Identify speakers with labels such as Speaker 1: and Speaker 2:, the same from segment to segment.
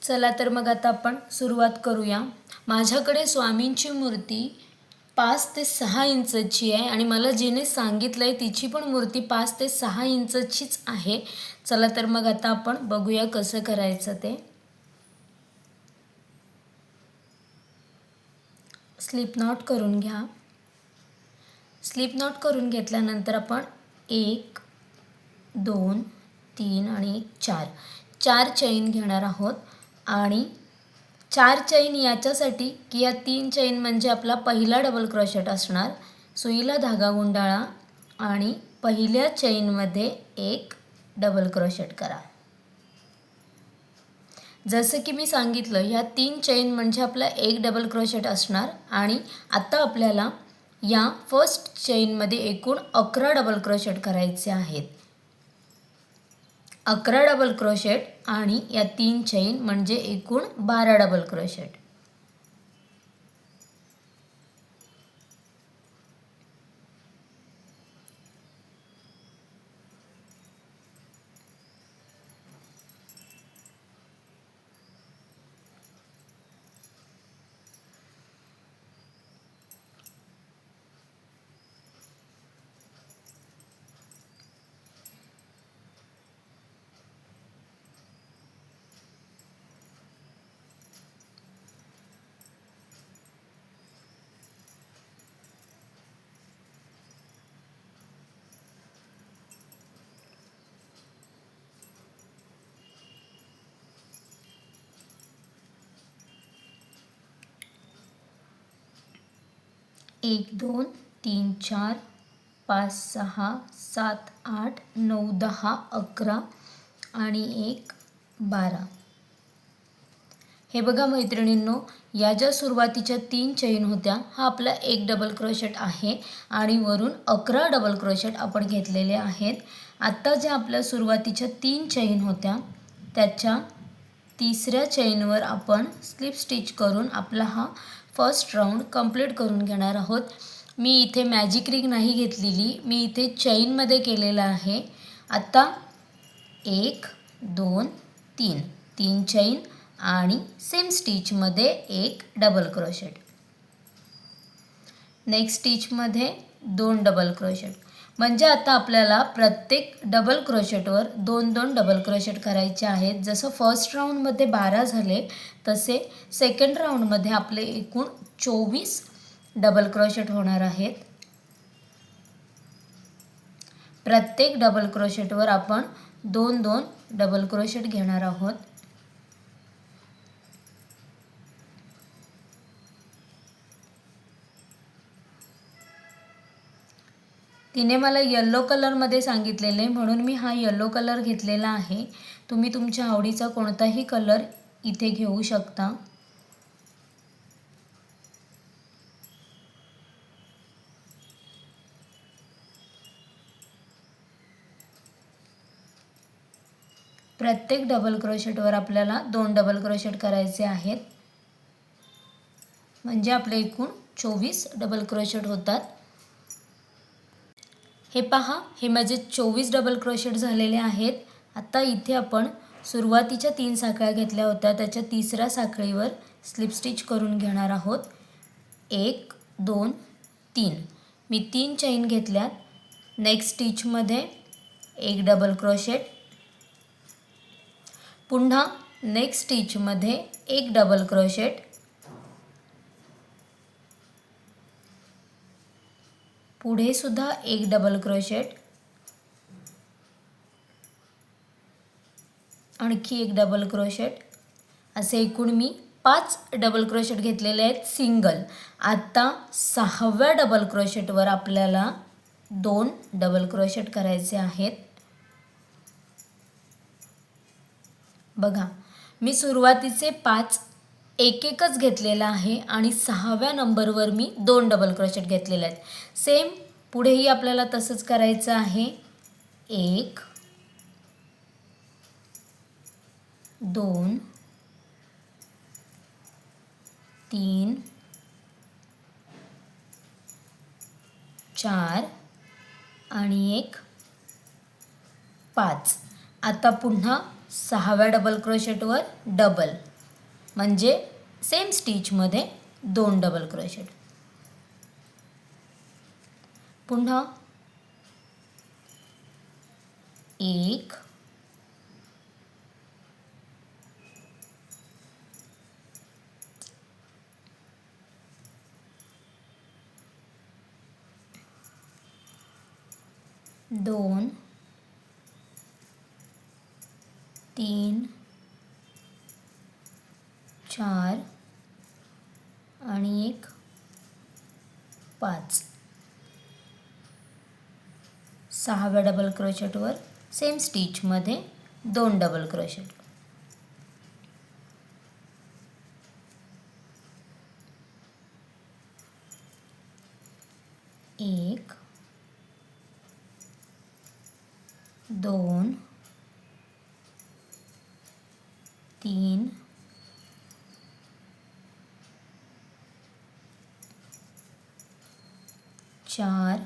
Speaker 1: चला तर मग आता आपण सुरुवात करूया। माझ्याकडे स्वामींची मूर्ती 5 ते 6 इंचची आहे आणि मला जिने सांगितलं आहे तिची पण मूर्ती 5 ते 6 इंचचीच आहे। चला तर मग आता आपण बघूया कसं करायचं ते। स्लिप नॉट करून घ्या। स्लिप नॉट करून घेतल्यानंतर आपण 1 2 3 आणि 4 चैन घेणार आहोत आणि 4 चैन याच्यासाठी की या 3 चैन म्हणजे आपला पहिला डबल क्रोशेट असणार। सुईला धागा गुंडाळा आणि पहिल्या चैनमध्ये एक डबल क्रोशेट करा। जसं की मी सांगितलं या 3 चैन म्हणजे आपला एक डबल क्रोशेट असणार आणि आता आपल्याला या फर्स्ट चैनमध्ये एकूण 11 डबल क्रोशेट करायचे आहेत। 11 डबल क्रोशेट आणि या 3 चैन म्हणजे एकूण 12 डबल क्रोशेट। एक 2 3 4 5 6 7 8 9 10 11 आणि 1 12। हे बघा मैत्रिणींनो, या ज्या सुरुवातीच्या 3 चैन होत्या हा आपला एक डबल क्रोशेट आहे आणि वरून 11 डबल क्रोशेट आपण घेतलेले आहेत। आता ज्या आपल्या सुरुवातीच्या 3 चैन होत्या त्याच्या तिसऱ्या चैनवर आपण स्लिप स्टिच करून आपला हा फर्स्ट राऊंड कंप्लीट करून घेणार आहोत। मी इथे मॅजिक रिंग नाही घेतलेली, मी इथे चैनमध्ये केलेला आहे। आता 1 2 3 चैन आणि सेम स्टिचमध्ये एक डबल क्रोशेट। नेक्स्ट स्टिचमध्ये 2 डबल क्रोशेट। म्हणजे आता आपल्याला प्रत्येक डबल क्रोशेटवर 2 डबल क्रोशेट करायचे आहेत। जसं फर्स्ट राऊंडमध्ये 12 झाले तसे सेकंड राऊंडमध्ये आपले एकूण 24 डबल क्रोशेट होणार आहेत। प्रत्येक डबल क्रोशेटवर आपण 2 डबल क्रोशेट घेणार आहोत। तिने मला येलो कलरमध्ये सांगितलेले म्हणून मी हा येलो कलर घेतलेला आहे। तुम्ही तुमच्या आवडीचा कोणताही कलर इथे घेऊ शकता। प्रत्येक डबल क्रोशेटवर आपल्याला 2 डबल क्रोशेट करायचे आहेत म्हणजे आपले एकूण 24 डबल क्रोशेट होतात। हे पहा, हे माझे 24 डबल क्रोशेट झालेले आहेत। आता इथे आपण सुरुवातीच्या 3 साखळ्या घेतल्या होत्या त्याच्या तिसऱ्या साखळीवर स्लिप स्टिच करून घेणार आहोत। 1 2 3 मी 3 चैन घेतल्यात। नेक्स्ट स्टिचमध्ये एक डबल क्रोशेट, पुन्हा नेक्स्ट स्टिचमध्ये एक डबल क्रोशेट, पुढे सुद्धा एक डबल क्रोशेट, आणखी एक डबल क्रोशेट, असे एकूण मी 5 डबल क्रोशेट घेतलेले आहेत सिंगल। आता 6व्या डबल क्रोशेटवर आपल्याला 2 डबल क्रोशेट करायचे आहेत। बघा, मी सुरुवातीचे 5 एकच घेतलेला आहे आणि 6व्या नंबरवर मी 2 डबल क्रोशेट घेतलेले आहेत। सेम पुढेही आपल्याला तसंच करायचं आहे। 1 2 3 4 आणि 1 5। आता पुन्हा 6व्या डबल क्रोशेटवर डबल म्हणजे सेम स्टिचमध्ये 2 डबल क्रोशेट. पुन्हा 1 2 3 4 आणि 1 5. 6व्या डबल क्रोशेटवर सेम स्टिचमध्ये 2 डबल क्रोशेट. एक 2 3 4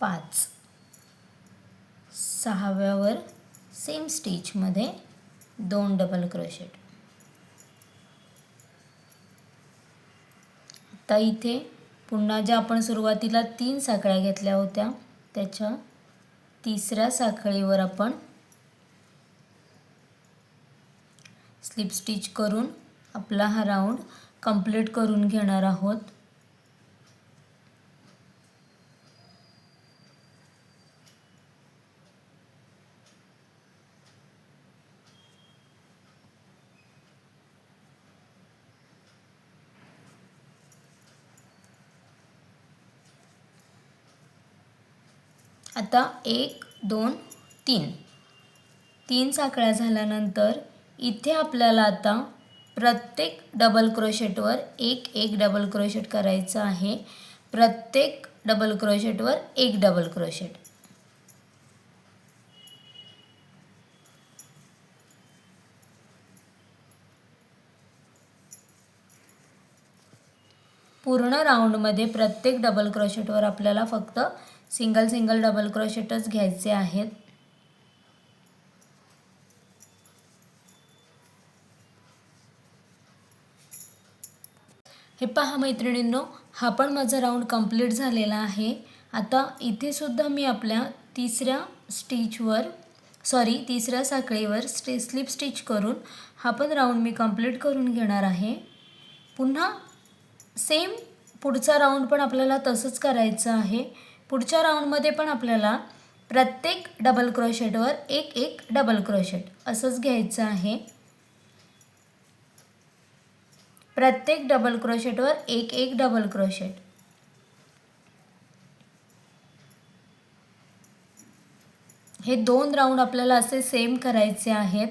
Speaker 1: 5. 6व्यावर सेम स्टिचमध्ये 2 डबल क्रोशेट. आता इथे पुन्हा ज्या आपण सुरुवातीला 3 साखळ्या घेतल्या होत्या त्याच्या तिसऱ्या साखळीवर आपण स्लिप स्टिच करून आपला हा राऊंड कंप्लीट करून घेणार आहोत. आता 1 2 3 साखळ्या झाल्यानंतर इथे आपल्याला आता प्रत्येक डबल क्रोशेटवर एक डबल क्रोशेट करायचं आहे. प्रत्येक डबल क्रोशेटवर एक डबल क्रोशेट. पूर्ण राऊंडमध्ये प्रत्येक डबल क्रोशेटवर आपल्याला फक्त सिंगल डबल क्रोशेटच घ्यायचे आहेत. हे पहा मैत्रिणींनो, हा पण माझा राऊंड कंप्लीट झालेला आहे. आता इथे सुद्धा मी आपल्या तिसऱ्या साखळीवर स्लिप स्टिच करून हा पण राऊंड मी कंप्लीट करून घेणार आहे. पुन्हा सेम पुढचा राऊंड पण आपल्याला तसंच करायचं आहे. पुढच्या राऊंडमध्ये पण आपल्याला प्रत्येक डबल क्रोशेटवर एक डबल क्रोशेट असंच घ्यायचं आहे. प्रत्येक डबल क्रोशेटवर एक डबल क्रोशेट. हे 2 राऊंड आपल्याला असे सेम करायचे आहेत.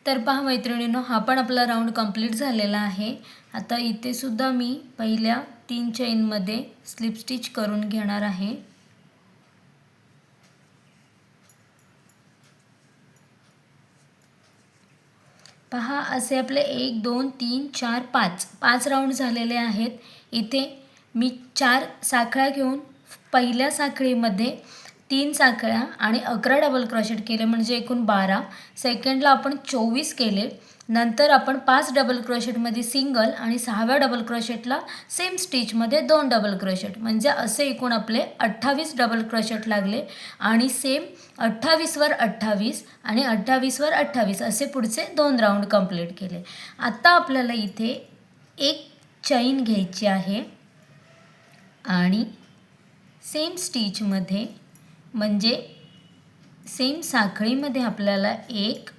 Speaker 1: तर पहा मैत्रिणींनो, हा पण आपला राऊंड कंप्लीट झालेला आहे. आता इथे सुद्धा मी पहिल्या 3 चेनमध्ये स्लिप स्टिच करून घेणार आहे. पहा असे आपले 1 2 3 4 5 राऊंड झालेले आहेत. इथे मी 4 साखळ्या घेऊन पहिल्या साखळीमध्ये 3 साखळ्या आणि 11 डबल क्रोशेट केले म्हणजे एकूण 12. सेकंडला आपण 24 केले. नंतर आपण 5 डबल क्रोशेटमध्ये सिंगल आणि 6व्या डबल क्रोशेटला सेम स्टिचमध्ये 2 डबल क्रोशेट म्हणजे असे एकूण आपले 28 डबल क्रोशेट लागले. आणि सेम 28वर 28 आणि 28वर 28 असे पुढचे 2 राऊंड कंप्लीट केले. आता आपल्याला इथे एक चैन घ्यायची आहे आणि सेम स्टिचमध्ये म्हणजे सेम साखळीमध्ये आपल्याला एक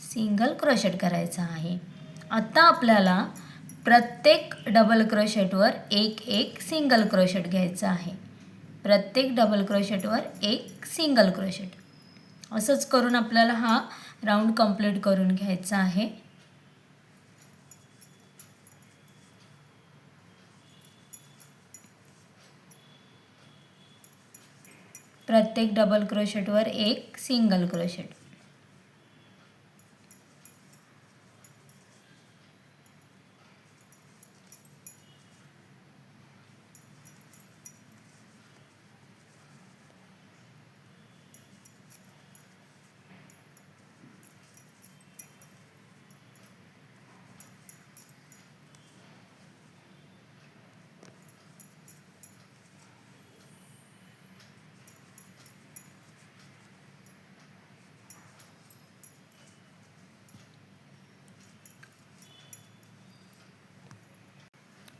Speaker 1: सिंगल क्रोशेट करायचा आहे. आता आपल्याला प्रत्येक डबल क्रोशेटवर एक सिंगल क्रोशेट घ्यायचा आहे. प्रत्येक डबल क्रोशेटवर एक सिंगल क्रोशेट. असंच करून आपल्याला हा राऊंड कंप्लीट करून घ्यायचा आहे. प्रत्येक डबल क्रोशेटवर एक सिंगल क्रोशेट.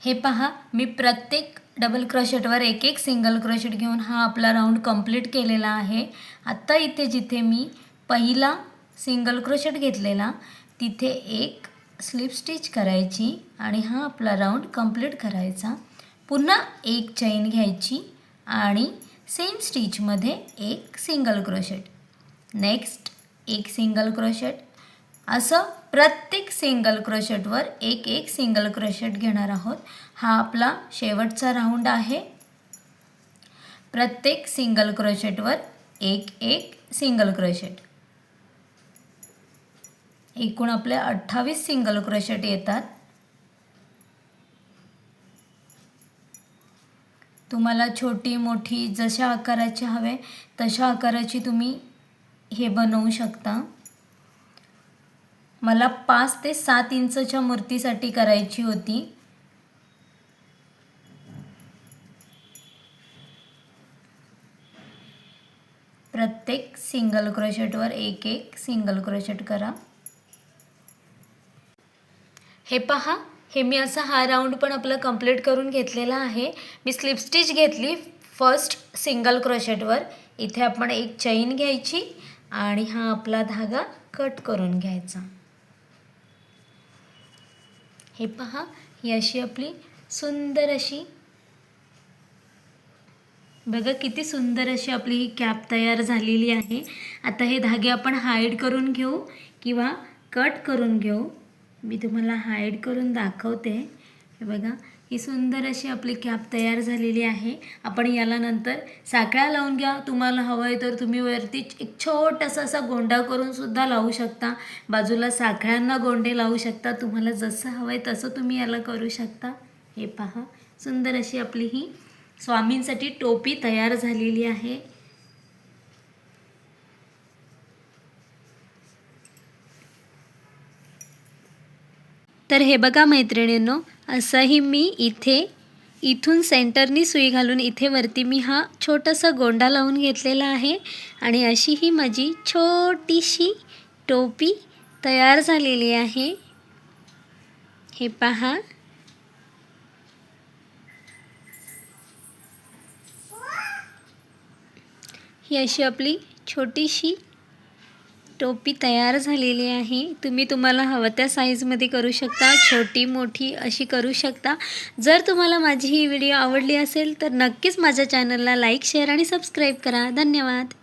Speaker 1: हे पहा, मी प्रत्येक डबल क्रोशेटवर एक एक सिंगल क्रोशेट घेऊन हा आपला राऊंड कंप्लीट केलेला आहे. आता इथे जिथे मी पहिला सिंगल क्रोशेट घेतलेला तिथे एक स्लिप स्टिच करायची आणि हा आपला राऊंड कंप्लीट करायचा. पुन्हा एक चैन घ्यायची आणि सेम स्टिचमध्ये एक सिंगल क्रोशेट, नेक्स्ट एक सिंगल क्रोशेट, असं प्रत्येक सिंगल क्रोशेटवर एक एक सिंगल क्रोशेट घेणार आहोत. हा आपला शेवटचा राऊंड आहे. प्रत्येक सिंगल क्रोशेटवर एक एक सिंगल क्रोशेट. एकूण आपले 28 सिंगल क्रोशेट येतात. तुम्हाला छोटी मोठी जशा आकाराची हवे तशा आकाराची तुम्ही हे बनवू शकता. मला 5 ते 7 इंचच्या मूर्तीसाठी करायची होती. प्रत्येक सिंगल क्रोशेटवर एक एक सिंगल क्रोशेट करा. हे पहा, हे मी असा हा राऊंड पण आपलं कंप्लीट करून घेतलेला आहे. मी स्लिप स्टिच घेतली फर्स्ट सिंगल क्रोशेटवर. इथे आपण एक चैन घ्यायची आणि हा आपला धागा कट करून घ्यायचा. हे पहा, ही अशी आपली सुंदर अशी, बघा किती सुंदर अशी आपली ही कॅप तयार झालेली आहे. आता हे धागे आपण हाईड करून घेऊ किंवा कट करून घेऊ. मी तुम्हाला हाईड करून दाखवते. हे बघा, ही सुंदर अशी आपली कॅप तयार झालेली आहे. आपण याला नंतर साखळ्या लावून घ्या. तुम्हाला हवं आहे तर तुम्ही वरती एक छोटासा असा गोंडा करून सुद्धा लावू शकता. बाजूला साखळ्यांना गोंडे लावू शकता. तुम्हाला जसं हवं आहे तसं तुम्ही याला करू शकता. हे पहा, सुंदर अशी आपली ही स्वामींसाठी टोपी तयार झालेली आहे. तर हे बघा मैत्रिणींनो, असंही मी इथून सेंटरनी सुई घालून इथे वरती मी हा छोटासा गोंडा लावून घेतलेला आहे आणि अशी ही माझी छोटीशी टोपी तयार झालेली आहे. हे पहा, ही अशी आपली छोटीशी टोपी तयार झालेली आहे. तुम्ही तुम्हाला हवं त्या साईजमध्ये करू शकता, छोटी मोठी अशी करू शकता. जर तुम्हाला माझी ही व्हिडिओ आवडली असेल तर नक्कीच माझ्या चॅनलला लाईक, शेअर आणि सबस्क्राईब करा. धन्यवाद.